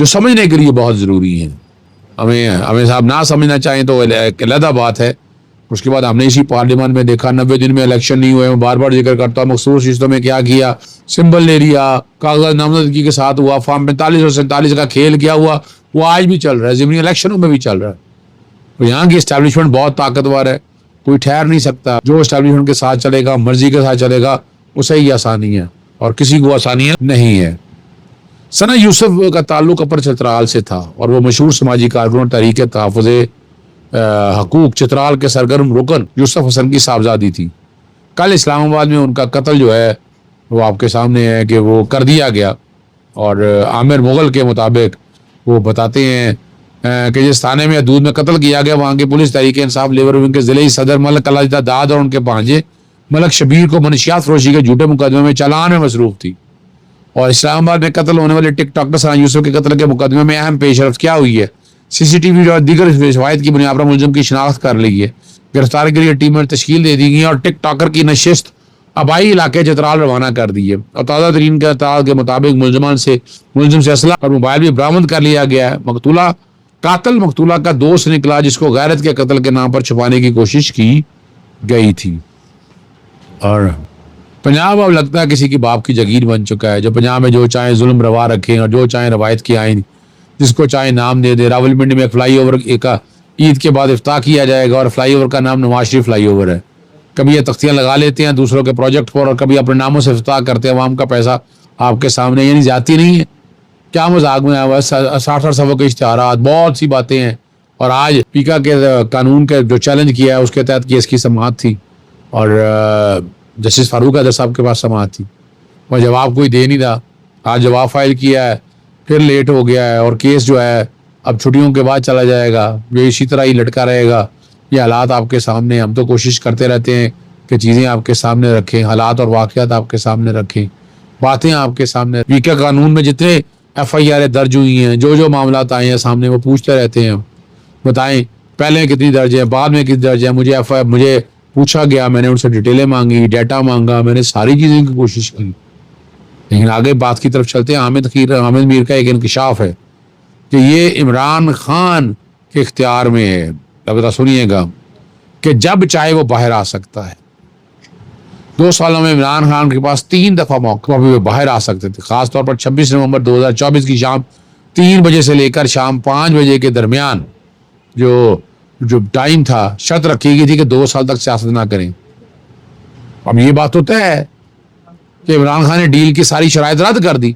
جو سمجھنے کے لیے بہت ضروری ہیں. ہمیں صاحب نہ سمجھنا چاہیں تو ایک علیحدہ بات ہے. اس کے بعد ہم نے اسی پارلیمان میں دیکھا 90 دن میں الیکشن نہیں ہوئے. میں بار بار ذکر کرتا ہوں مخصوص رشتوں میں کیا کیا, سمبل لے لیا, کاغذ نامزدگی کے ساتھ ہوا, فارم 45 اور 47 کا کھیل کیا ہوا, وہ آج بھی چل رہا ہے, ضمنی الیکشنوں میں بھی چل رہا ہے. تو یہاں کی اسٹیبلشمنٹ بہت طاقتور ہے, کوئی ٹھہر نہیں سکتا. جو اسٹیبلشمنٹ کے ساتھ چلے گا, مرضی کے ساتھ چلے گا, اسے ہی آسانی ہے اور کسی کو آسانی نہیں ہے. ثنا یوسف کا تعلق اپر چترال سے تھا اور وہ مشہور سماجی کارکن تحریک تحفظ حقوق چترال کے سرگرم رکن یوسف حسن کی صاحبزادی تھی. کل اسلام آباد میں ان کا قتل جو ہے وہ آپ کے سامنے ہے کہ وہ کر دیا گیا. اور عامر مغل کے مطابق وہ بتاتے ہیں کہ جس تھانے میں حدود میں قتل کیا گیا وہاں کی police Tehreek Insaf labour wing کے ضلعی صدر ملک کلاجدہ داد اور ان کے بھانجے ملک شبیر کو منشیات فروشی کے جھوٹے مقدمے میں چلان میں مصروف تھی. اور اسلام آباد میں قتل ہونے والے ٹک ٹاکر ثنا یوسف کے قتل کے مقدمے میں اہم پیش رفت کیا ہوئی ہے. سی سی ٹی وی اور دیگر شواہد کی بنیاد پر ملزم کی شناخت کر لی ہے. گرفتاری کے لیے ٹیمیں تشکیل دے دی گئی اور ٹک ٹاکر کی نشست آبائی علاقے چترال روانہ کر دی ہے. اور تازہ ترین کے اطلاعات کے مطابق ملزم سے اسلحہ اور موبائل بھی برآمد کر لیا گیا ہے. مقتولہ کا دوست نکلا جس کو غیرت کے قتل کے نام پر چھپانے کی کوشش کی گئی تھی. اور پنجاب اب لگتا ہے کسی کی باپ کی جگیر بن چکا ہے, جو پنجاب میں جو چاہیں ظلم روا رکھیں اور جو چاہیں روایت کی آئیں, جس کو چاہیں نام دے دے. راولپنڈی میں ایک فلائی اوور کا عید کے بعد افتتاح کیا جائے گا اور فلائی اوور کا نام نواز شریف فلائی اوور ہے. کبھی یہ تختیاں لگا لیتے ہیں دوسروں کے پروجیکٹ پر اور کبھی اپنے ناموں سے افتتاح کرتے ہیں. عوام کا پیسہ آپ کے سامنے, یعنی جاتی نہیں ہے, کیا مذاق میں آیا. 60 صفحوں کے اشتہارات, بہت سی باتیں ہیں. اور آج پیکا کے قانون کے جو چیلنج کیا ہے اس کے تحت کیس کی سماعت تھی اور جسٹس فاروق اعظم صاحب کے پاس سماعت تھی اور جواب کوئی دے نہیں رہا. آج جواب فائل کیا ہے, پھر لیٹ ہو گیا ہے اور کیس جو ہے اب چھٹیوں کے بعد چلا جائے گا. یہ اسی طرح ہی لٹکا رہے گا. یہ حالات آپ کے سامنے, ہم تو کوشش کرتے رہتے ہیں کہ چیزیں آپ کے سامنے رکھیں, حالات اور واقعات آپ کے سامنے رکھیں, باتیں آپ کے سامنے. پیکا قانون میں جتنے ایف آئی آر درج ہوئی ہیں, جو معاملات آئے ہیں سامنے, وہ پوچھتے رہتے ہیں, بتائیں پہلے کتنی درج ہیں, بعد میں کتنی درج ہیں. مجھے پوچھا گیا, میں نے ان سے ڈیٹیلیں مانگی, ڈیٹا مانگا, میں نے ساری چیزیں کی کوشش کی. لیکن آگے بات کی طرف چلتے ہیں. حامد میر کا ایک انکشاف ہے کہ یہ عمران خان کے اختیار میں ہے. اب سنیے گا کہ جب چاہے وہ باہر آ سکتا ہے. 2 سالوں میں عمران خان کے پاس 3 دفعہ موقع بھی وہ باہر آ سکتے تھے. خاص طور پر 26 نومبر 2024 کی شام 3 بجے سے لے کر شام 5 بجے کے درمیان جو ٹائم تھا, شرط رکھی گئی تھی کہ 2 سال تک سیاست نہ کریں. اب یہ بات تو طے ہے کہ عمران خان نے ڈیل کی ساری شرائط رد کر دی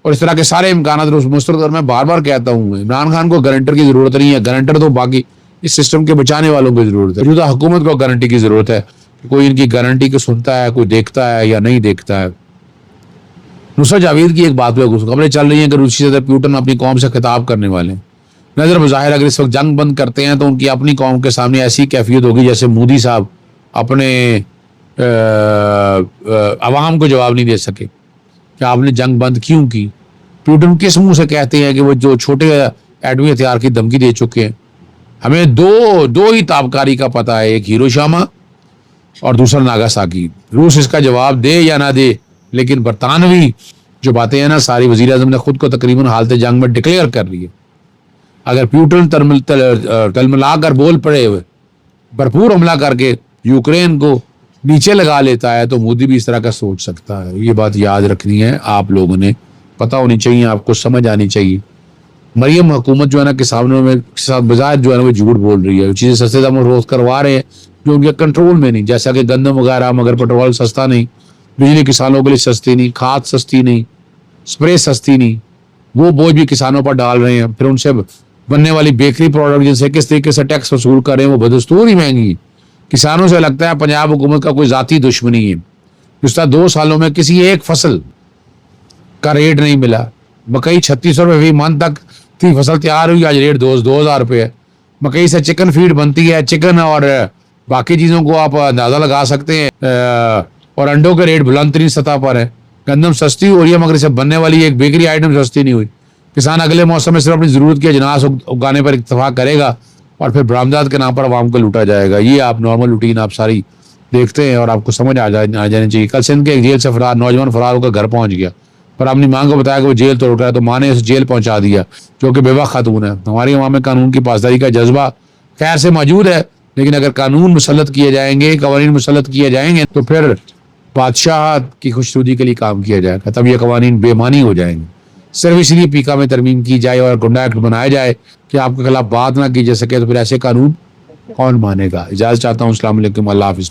اور اس طرح کے سارے امکانات مسترد. میں بار بار کہتا ہوں عمران خان کو گارنٹر کی ضرورت نہیں ہے. گارنٹر تو باقی اس سسٹم کے بچانے والوں کی ضرورت ہے. موجودہ حکومت کو گارنٹی کی ضرورت ہے کہ کوئی ان کی گارنٹی کو سنتا ہے, کوئی دیکھتا ہے یا نہیں دیکھتا ہے. نصرت جاوید کی ایک بات پہ خبریں چل رہی ہیں کہ روسی صدر پیوٹن اپنی قوم سے خطاب کرنے والے ہیں. نظر بظاہر اگر اس وقت جنگ بند کرتے ہیں تو ان کی اپنی قوم کے سامنے ایسی کیفیت ہوگی جیسے مودی صاحب اپنے عوام کو جواب نہیں دے سکے کہ آپ نے جنگ بند کیوں کی. پیوٹن کس منہ سے کہتے ہیں کہ وہ جو چھوٹے ایٹمی ہتھیار کی دھمکی دے چکے ہیں. ہمیں دو ہی تابکاری کا پتہ ہے, ایک ہیروشیما اور دوسرا ناگاساکی. روس اس کا جواب دے یا نہ دے, لیکن برطانوی جو باتیں ہیں نا ساری, وزیر اعظم نے خود کو تقریباً حالت جنگ میں ڈکلیئر کر لی ہے. اگر پیوٹن تلملا کر بول پڑے ہوئے بھرپور حملہ کر کے یوکرین کو نیچے لگا لیتا ہے تو مودی بھی اس طرح کا سوچ سکتا ہے. یہ بات یاد رکھنی ہے آپ لوگوں نے, پتہ ہونی چاہیے, آپ کو سمجھ آنی چاہیے. مریم حکومت جو ہے نا کسانوں میں ساتھ بظاہر جو ہے نا وہ جھوٹ بول رہی ہے. چیزیں سستے داموں روز کروا رہے ہیں جو ان کے کنٹرول میں نہیں, جیسا کہ گندم وغیرہ, مگر پیٹرول سستا نہیں, بجلی کسانوں کے لیے سستی نہیں, کھاد سستی نہیں, اسپرے سستی نہیں, وہ بوجھ بھی کسانوں پر ڈال رہے ہیں. پھر ان سے بننے والی بیکری پروڈکٹ جن سے کس طریقے سے ٹیکس وصول کر رہے ہیں وہ بدستور ہی مہنگی. کسانوں سے لگتا ہے پنجاب حکومت کا کوئی ذاتی دشمنی ہے. گزشتہ 2 سالوں میں کسی ایک فصل کا ریٹ نہیں ملا. مکئی 3600 روپے فی من تک تھی فصل تیار ہوئی, آج ریٹ 2000 روپے ہے. مکئی سے چکن فیڈ بنتی ہے, چکن اور باقی چیزوں کو آپ اندازہ لگا سکتے ہیں, اور انڈوں کے ریٹ بلند ترین سطح پر ہے. گندم سستی ہو رہی ہے مگر اسے بننے والی ایک بیکری آئٹم سستی نہیں ہوئی. کسان اگلے موسم میں صرف اپنی ضرورت کی اجناس اگانے پر اتفاق کرے گا اور پھر برآمدات کے نام پر عوام کو لوٹا جائے گا. یہ آپ نارمل روٹین آپ ساری دیکھتے ہیں اور آپ کو سمجھ آ جانی چاہیے. کل سندھ کے ایک جیل سے نوجوان فرار ہو کر گھر پہنچ گیا. اور اپنی ماں کو بتایا کہ وہ جیل توڑ رہا ہے، تو ماں نے اسے جیل پہنچا دیا، جو کہ بیوہ خاتون ہے۔ ہماری عوام میں قانون کی پاسداری کا جذبہ خیر سے موجود ہے، لیکن اگر قانون مسلط کیے جائیں گے، قوانین مسلط کیے جائیں گے، تو پھر بادشاہ کی خوشنودی کے لیے کام کیا جائے گا، تب یہ قوانین بے معنی ہو جائیں گے۔ صرف اس لیے پیکا میں ترمیم کی جائے اور گنڈا ایکٹ بنایا جائے کہ آپ کے خلاف بات نہ کی جا سکے، تو پھر ایسے قانون کون مانے گا؟ اجازت چاہتا ہوں، السلام علیکم، اللہ حافظ۔